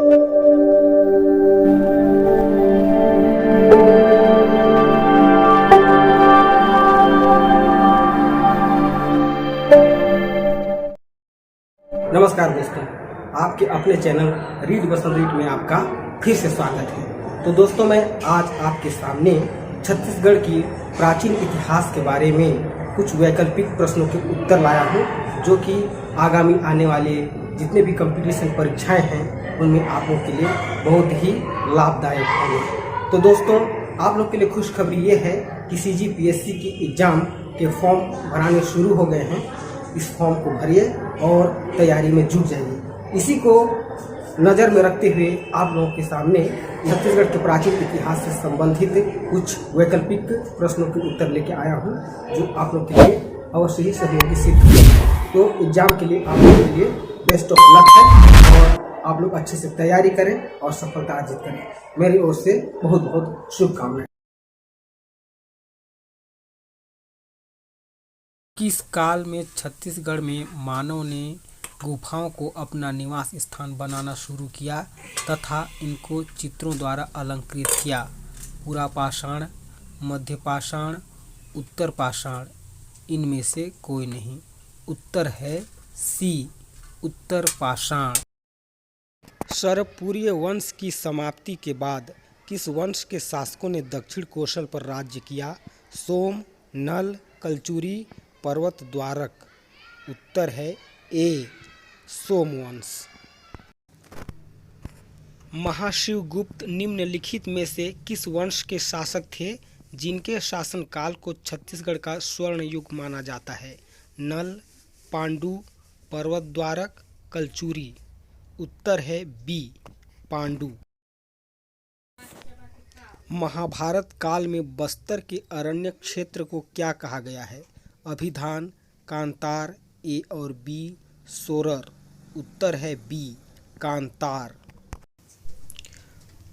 नमस्कार दोस्तों, आपके अपने चैनल रीड बसंत रीड में आपका फिर से स्वागत है। तो दोस्तों, मैं आज आपके सामने छत्तीसगढ़ की प्राचीन इतिहास के बारे में कुछ वैकल्पिक प्रश्नों के उत्तर लाया हूँ, जो कि आगामी आने वाले जितने भी कंपटीशन परीक्षाएं हैं उनमें आप लोग के लिए बहुत ही लाभदायक होंगे। तो दोस्तों, आप लोग के लिए खुशखबरी ये है कि CGPSC की एग्जाम के फॉर्म भराने शुरू हो गए हैं। इस फॉर्म को भरिए और तैयारी में जुट जाइए। इसी को नज़र में रखते हुए आप लोगों के सामने छत्तीसगढ़ के प्राचीन इतिहास से संबंधित कुछ वैकल्पिक प्रश्नों के उत्तर लेके आया हूँ, जो आप लोग के लिए अवश्य ही सहयोगी सिद्ध होगा। तो एग्जाम के लिए आप लोगों के लिए बेस्ट ऑफ लक है और आप लोग अच्छे से तैयारी करें और सफलता अर्जित करें। मेरी ओर से बहुत बहुत शुभकामनाएं। किस काल में छत्तीसगढ़ में मानव ने गुफाओं को अपना निवास स्थान बनाना शुरू किया तथा इनको चित्रों द्वारा अलंकृत किया? पुरापाषाण, मध्यपाषाण, उत्तर पाषाण, इनमें से कोई नहीं। उत्तर है सी, उत्तर पाषाण। सरपुरीय वंश की समाप्ति के बाद किस वंश के शासकों ने दक्षिण कोशल पर राज्य किया? सोम, नल, कलचुरी, पर्वत द्वारक। उत्तर है ए, सोमवंश। महाशिवगुप्त निम्नलिखित में से किस वंश के शासक थे जिनके शासनकाल को छत्तीसगढ़ का स्वर्ण युग माना जाता है? नल, पांडु, पर्वत द्वारक, कलचुरी। उत्तर है बी, पांडु। महाभारत काल में बस्तर के अरण्य क्षेत्र को क्या कहा गया है? अभिधान, कांतार, ए और बी, सोरर। उत्तर है बी, कांतार।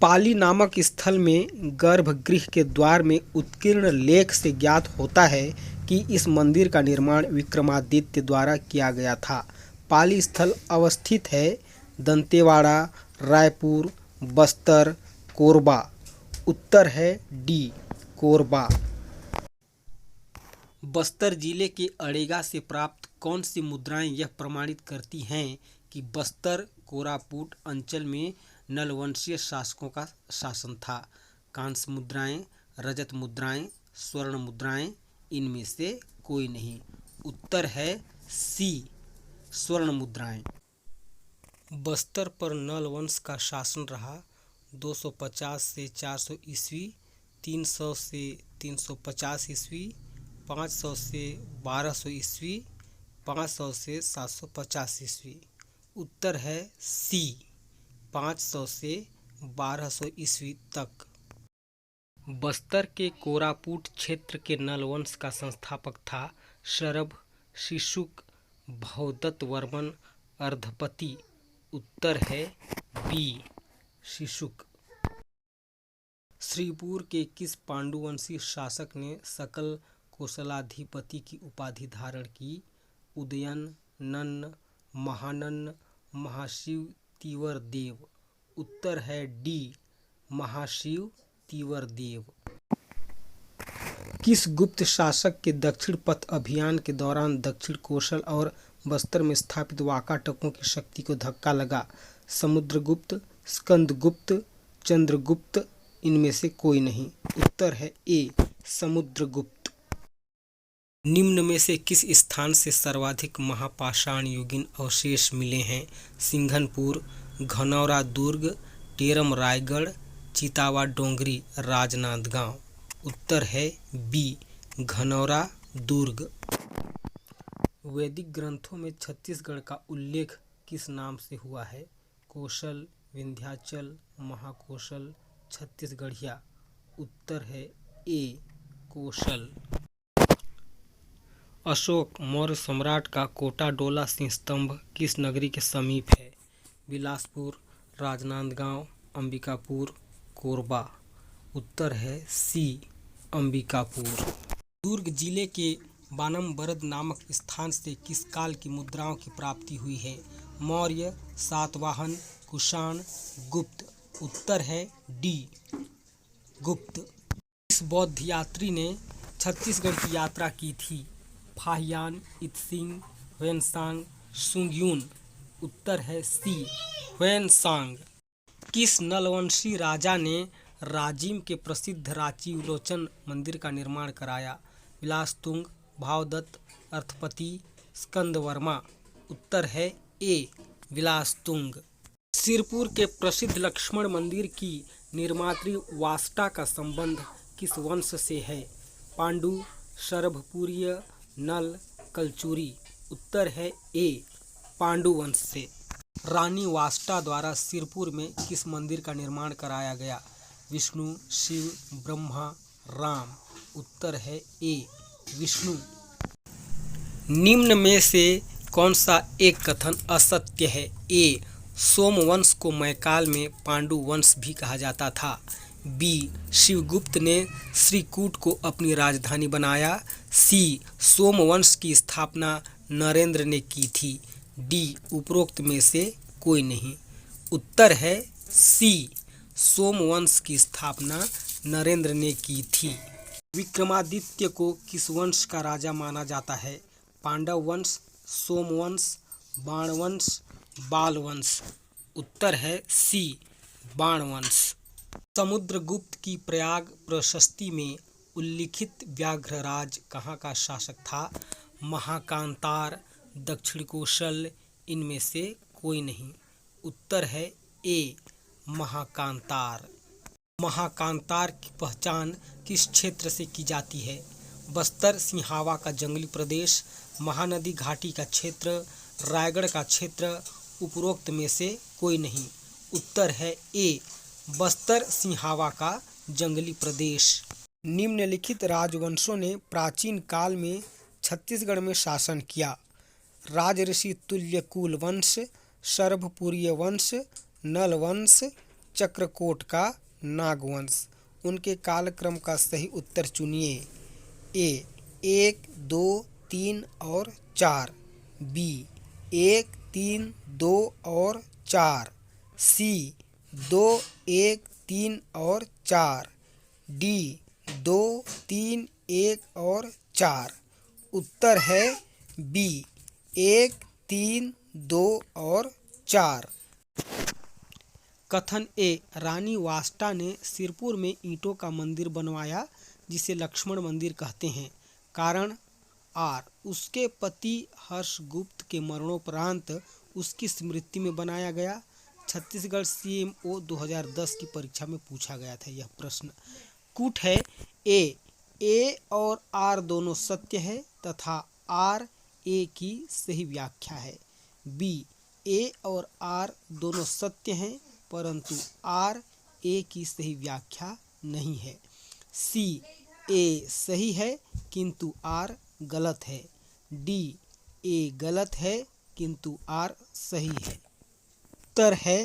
पाली नामक स्थल में गर्भगृह के द्वार में उत्कीर्ण लेख से ज्ञात होता है कि इस मंदिर का निर्माण विक्रमादित्य द्वारा किया गया था। पाली स्थल अवस्थित है दंतेवाड़ा, रायपुर, बस्तर, कोरबा। उत्तर है डी, कोरबा। बस्तर जिले के अड़ेगा से प्राप्त कौन सी मुद्राएं यह प्रमाणित करती हैं कि बस्तर कोरापुट अंचल में नलवंशीय शासकों का शासन था? कांस्य मुद्राएं, रजत मुद्राएं, स्वर्ण मुद्राएं, इनमें से कोई नहीं। उत्तर है सी, स्वर्ण मुद्राएं। बस्तर पर नल वंश का शासन रहा 250 से 400 ईस्वी, 300 से 350 ईस्वी, 500 से 1200 ईस्वी, 500 से 750 ईस्वी। उत्तर है सी, 500 से 1200 ईस्वी तक। बस्तर के कोरापुट क्षेत्र के नलवंश का संस्थापक था शरभ, शिशुक, भवदत्त वर्मन, अर्धपति। उत्तर है बी, शिशुक। श्रीपुर के किस पांडुवंशी शासक ने सकल कोसलाधिपति की उपाधि धारण की? उदयन, नन्न, महानन्न, महाशिव तीवर देव। उत्तर है डी, महाशिव तीवर देव। किस गुप्त शासक के दक्षिण पथ अभियान के दौरान दक्षिण कोशल और बस्तर में स्थापित वाकाटकों की शक्ति को धक्का लगा? समुद्रगुप्त, स्कंदगुप्त, चंद्रगुप्त, इनमें से कोई नहीं। उत्तर है ए, समुद्रगुप्त। निम्न में से किस स्थान से सर्वाधिक महापाषाण युगीन अवशेष मिले हैं? सिंघनपुर, घनौरा दुर्ग, टेरम रायगढ़, चितावा डोंगरी, राजनांदगांव। उत्तर है बी, घनौरा दुर्ग। वैदिक ग्रंथों में छत्तीसगढ़ का उल्लेख किस नाम से हुआ है? कोशल, विंध्याचल, महाकोशल, छत्तीसगढ़िया। उत्तर है ए, कोशल। अशोक मौर्य सम्राट का कोटाडोला सिंह स्तंभ किस नगरी के समीप है? बिलासपुर, राजनांदगांव, अंबिकापुर, कोरबा। उत्तर है सी, अंबिकापुर। दुर्ग जिले के बानमबरद नामक स्थान से किस काल की मुद्राओं की प्राप्ति हुई है? मौर्य, सातवाहन, कुषाण गुप्त। उत्तर है डी गुप्त। इस बौद्ध यात्री ने छत्तीसगढ़ की यात्रा की थी? फाहियान, इत्सिंग, ह्वेनसांग, सुंगयून। उत्तर है सी ह्वेनसांग। किस नलवंशी राजा ने राजिम के प्रसिद्ध रांची विलोचन मंदिर का निर्माण कराया? विलासतुंग, भावदत्त, अर्थपति, स्कंदवर्मा। उत्तर है ए विलासतुंग। सिरपुर के प्रसिद्ध लक्ष्मण मंदिर की निर्मात्री वाष्टा का संबंध किस वंश से है? पांडु, शरभपुरीय, नल, कलचुरी। उत्तर है ए पांडु वंश से। रानी वाष्टा द्वारा सिरपुर में किस मंदिर का निर्माण कराया गया? विष्णु, शिव, ब्रह्मा, राम। उत्तर है ए विष्णु। निम्न में से कौन सा एक कथन असत्य है? ए सोमवंश को मैकाल में पांडु वंश भी कहा जाता था। बी शिवगुप्त ने श्रीकूट को अपनी राजधानी बनाया। सी सोमवंश की स्थापना नरेंद्र ने की थी। डी उपरोक्त में से कोई नहीं। उत्तर है सी सोमवंश की स्थापना नरेंद्र ने की थी। विक्रमादित्य को किस वंश का राजा माना जाता है? पांडव वंश, सोमवंश, बाणवंश, बालवंश। उत्तर है सी बाणवंश। समुद्रगुप्त की प्रयाग प्रशस्ति में उल्लिखित व्याघ्रराज कहाँ का शासक था? महाकांतार, दक्षिण कोशल, इनमें से कोई नहीं। उत्तर है ए महाकांतार। महाकांतार की पहचान किस क्षेत्र से की जाती है? बस्तर सिंहावा का जंगली प्रदेश, महानदी घाटी का क्षेत्र, रायगढ़ का क्षेत्र। उपरोक्त में से कोई नहीं। उत्तर है ए बस्तर सिंहावा का जंगली प्रदेश। निम्नलिखित राजवंशों ने प्राचीन काल में छत्तीसगढ़ में शासन किया? राजऋषि तुल्यकुल वंश, शरभपुरीय वंश, नल वंश, चक्रकोट का नागवंश। उनके कालक्रम का सही उत्तर चुनिए। ए 1, 2, 3 और 4। बी 1, 3, 2 और 4। सी 2, 1, 3 और 4। डी 2, 3, 1 और 4। उत्तर है बी 1, 3, 2 और 4। कथन ए रानी वाष्टा ने सिरपुर में ईंटों का मंदिर बनवाया जिसे लक्ष्मण मंदिर कहते हैं। कारण आर उसके पति हर्षगुप्त के मरणोपरांत उसकी स्मृति में बनाया गया। छत्तीसगढ़ CMO 2010 की परीक्षा में पूछा गया था यह प्रश्न। कूट है ए और आर दोनों सत्य है तथा आर ए की सही व्याख्या है। बी ए और आर दोनों सत्य हैं परंतु आर ए की सही व्याख्या नहीं है। सी ए सही है किंतु आर गलत है। डी ए गलत है किंतु आर सही है। उत्तर है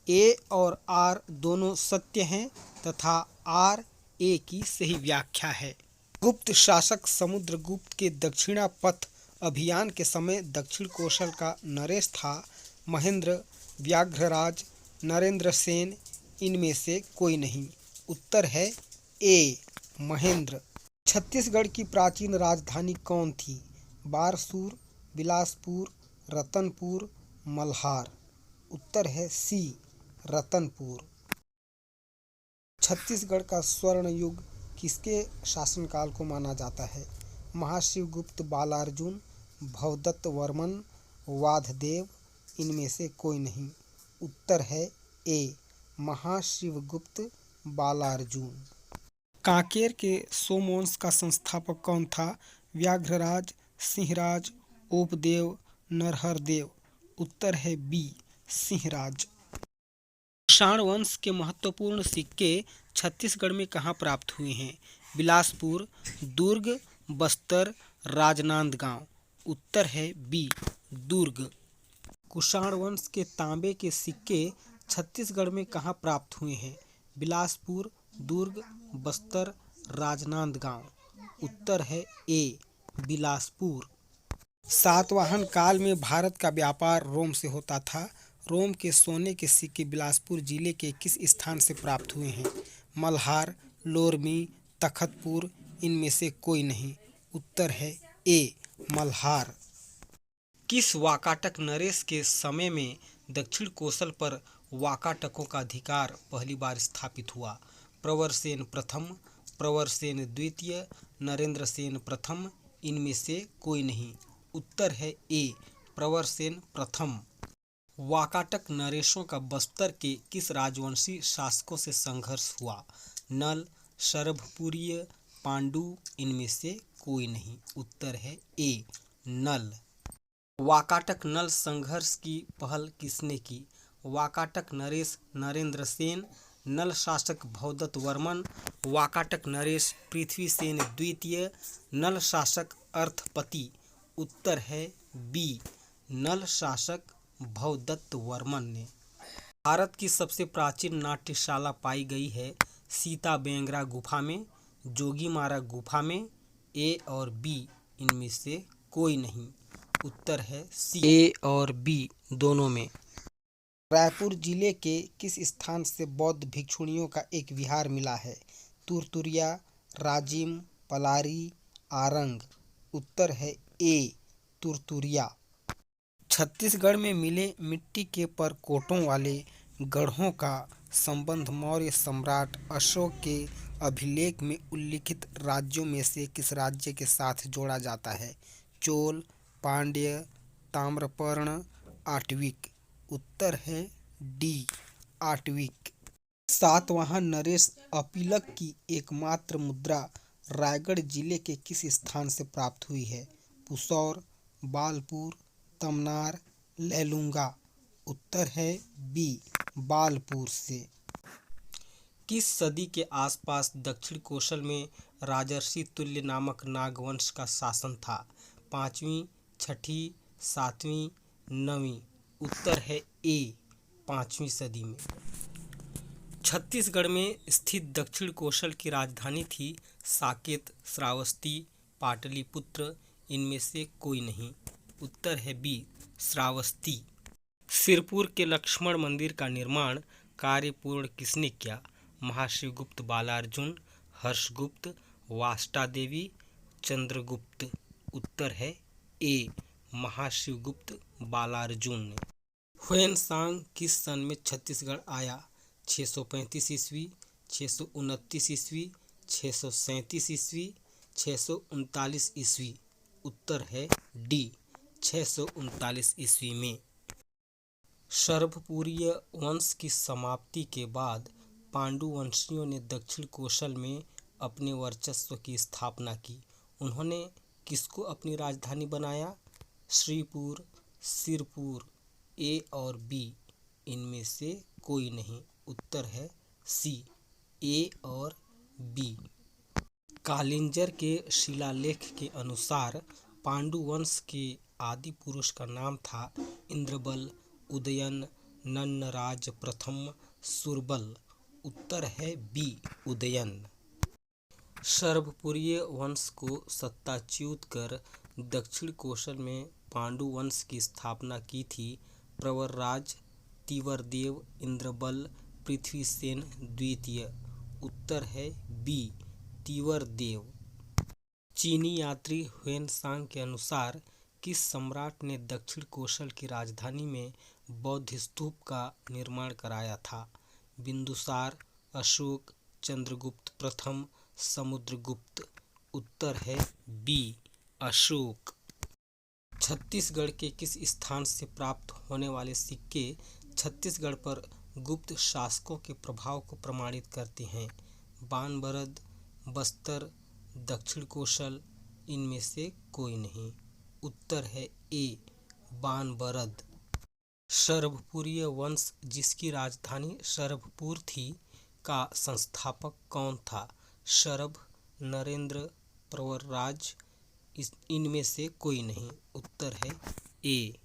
ए और आर दोनों सत्य हैं तथा आर ए की सही व्याख्या है। गुप्त शासक समुद्रगुप्त के दक्षिणापथ अभियान के समय दक्षिण कौशल का नरेश था। महेंद्र, व्याघ्रराज, नरेंद्र सेन, इनमें से कोई नहीं। उत्तर है ए महेंद्र। छत्तीसगढ़ की प्राचीन राजधानी कौन थी? बारसूर, बिलासपुर, रतनपुर, मल्हार। उत्तर है सी रतनपुर। छत्तीसगढ़ का स्वर्ण युग किसके शासनकाल को माना जाता है? महाशिवगुप्त, बालार्जुन, भवदत्त वर्मन, वाधदेव, इनमें से कोई नहीं। उत्तर है ए महाशिवगुप्त बालार्जुन। कांकेर के सोमवंश का संस्थापक कौन था? व्याघ्रराज, सिंहराज, ओपदेव, नरहरदेव। उत्तर है बी सिंहराज। कुषाण वंश के महत्वपूर्ण सिक्के छत्तीसगढ़ में कहाँ प्राप्त हुए हैं? बिलासपुर, दुर्ग, बस्तर, राजनांदगांव। उत्तर है बी दुर्ग। कुषाण वंश के तांबे के सिक्के छत्तीसगढ़ में कहाँ प्राप्त हुए हैं? बिलासपुर, दुर्ग, बस्तर, राजनांदगांव। उत्तर है ए बिलासपुर। सातवाहन काल में भारत का व्यापार रोम से होता था। रोम के सोने के सिक्के बिलासपुर जिले के किस स्थान से प्राप्त हुए हैं? मल्हार, लोरमी, तखतपुर, इनमें से कोई नहीं। उत्तर है ए मल्हार। किस वाकाटक नरेश के समय में दक्षिण कोसल पर वाकाटकों का अधिकार पहली बार स्थापित हुआ? प्रवरसेन प्रथम, प्रवरसेन द्वितीय, नरेंद्र सेन प्रथम, इनमें से कोई नहीं। उत्तर है ए प्रवरसेन प्रथम। वाकाटक नरेशों का बस्तर के किस राजवंशी शासकों से संघर्ष हुआ? नल, शरभपुरीय, पांडु, इनमें से कोई नहीं। उत्तर है ए नल। वाकाटक नल संघर्ष की पहल किसने की? वाकाटक नरेश नरेंद्र सेन, नल शासक भवदत्त वर्मन, वाकाटक नरेश पृथ्वीसेन द्वितीय, नल शासक अर्थपति। उत्तर है बी नल शासक भवदत्त वर्मन ने। भारत की सबसे प्राचीन नाट्यशाला पाई गई है सीता बेंगरा गुफा में, जोगीमारा गुफा में, ए और बी, इनमें से कोई नहीं। उत्तर है सी ए और बी दोनों में। रायपुर जिले के किस स्थान से बौद्ध भिक्षुणियों का एक विहार मिला है? तुरतुरिया, राजिम, पलारी, आरंग। उत्तर है ए तुरतुरिया। छत्तीसगढ़ में मिले मिट्टी के परकोटों वाले गढ़ों का संबंध मौर्य सम्राट अशोक के अभिलेख में उल्लिखित राज्यों में से किस राज्य के साथ जोड़ा जाता है? चोल, पांड्य, ताम्रपर्ण, आटविक। उत्तर है डी आटविक। सातवाहन नरेश अपीलक की एकमात्र मुद्रा रायगढ़ जिले के किस स्थान से प्राप्त हुई है? पुसौर, बालपुर, तमनार, लैलूंगा। उत्तर है बी बालपुर से। किस सदी के आसपास दक्षिण कोसल में राजर्षि तुल्य नामक नागवंश का शासन था? 5वीं, 6ठी, 7वीं, 9वीं। उत्तर है ए 5वीं सदी में। छत्तीसगढ़ में स्थित दक्षिण कोसल की राजधानी थी साकेत, श्रावस्ती, पाटलिपुत्र, इनमें से कोई नहीं। उत्तर है बी श्रावस्ती। सिरपुर के लक्ष्मण मंदिर का निर्माण कार्य पूर्ण किसने किया? महाशिवगुप्त बालार्जुन, हर्षगुप्त, वाष्टादेवी, चंद्रगुप्त। उत्तर है ए महाशिवगुप्त बालार्जुन ने। ह्वेनसांग किस सन में छत्तीसगढ़ आया? 635 ईस्वी, 629 ईस्वी, 637 ईस्वी, 639 ईस्वी। उत्तर है डी 639 ईस्वी में। शरभपुरीय वंश की समाप्ति के बाद पांडु वंशियों ने दक्षिण कोसल में अपने वर्चस्व की स्थापना की। उन्होंने किसको अपनी राजधानी बनाया? श्रीपुर, सिरपुर, ए और बी, इनमें से कोई नहीं। उत्तर है सी ए और बी। कालिंजर के शिलालेख के अनुसार पांडु वंश के आदि पुरुष का नाम था इंद्रबल, उदयन, नन्नराज प्रथम, सुरबल। उत्तर है बी उदयन। शरभपुरीय वंश को सत्ताच्युत कर दक्षिण कोसल में पांडु वंश की स्थापना की थी प्रवरराज, तीवरदेव, इंद्रबल, पृथ्वीसेन द्वितीय। उत्तर है बी तीवरदेव। चीनी यात्री ह्वेनसांग के अनुसार किस सम्राट ने दक्षिण कोसल की राजधानी में बौद्ध स्तूप का निर्माण कराया था? बिंदुसार, अशोक, चंद्रगुप्त प्रथम, समुद्रगुप्त। उत्तर है बी अशोक। छत्तीसगढ़ के किस स्थान से प्राप्त होने वाले सिक्के छत्तीसगढ़ पर गुप्त शासकों के प्रभाव को प्रमाणित करते हैं? बानबरद, बस्तर, दक्षिण कोसल, इनमें से कोई नहीं। उत्तर है ए बानबरद। शरभपुरीय वंश जिसकी राजधानी शरभपुर थी का संस्थापक कौन था? शरभ, नरेंद्र, प्रवरराज, इनमें से कोई नहीं। उत्तर है ए।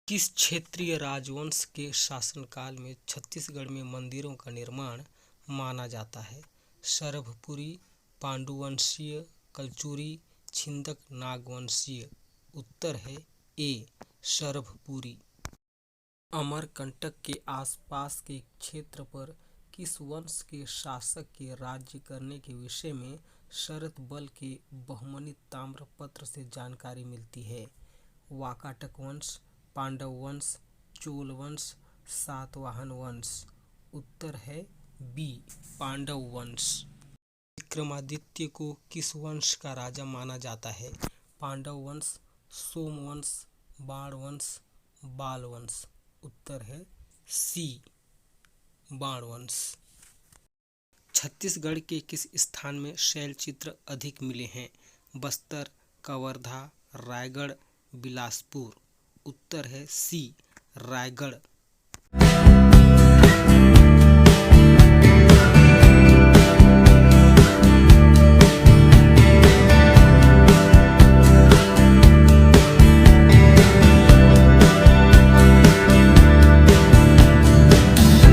किस क्षेत्रीय राजवंश के शासनकाल में छत्तीसगढ़ में मंदिरों का निर्माण माना जाता है? शरभपुरी, पांडुवंशीय, कलचुरी, छिंदक नागवंशीय। उत्तर है ए शरभपुरी। अमरकंटक के आसपास के क्षेत्र पर किस वंश के शासक के राज्य करने के विषय में शरत बल के बहुमनी ताम्रपत्र से जानकारी मिलती है। वाकाटक वंश, पांडव वंश, चोल वंश, सातवाहन वंश। उत्तर है बी, पांडव वंश। विक्रमादित्य को किस वंश का राजा माना जाता है? पांडव वंश, सोमवंश, बाण वंश, बाल वंश। उत्तर है सी, बाण वंश। छत्तीसगढ़ के किस स्थान में शैलचित्र अधिक मिले हैं? बस्तर, कवर्धा, रायगढ़, बिलासपुर। उत्तर है सी, रायगढ़।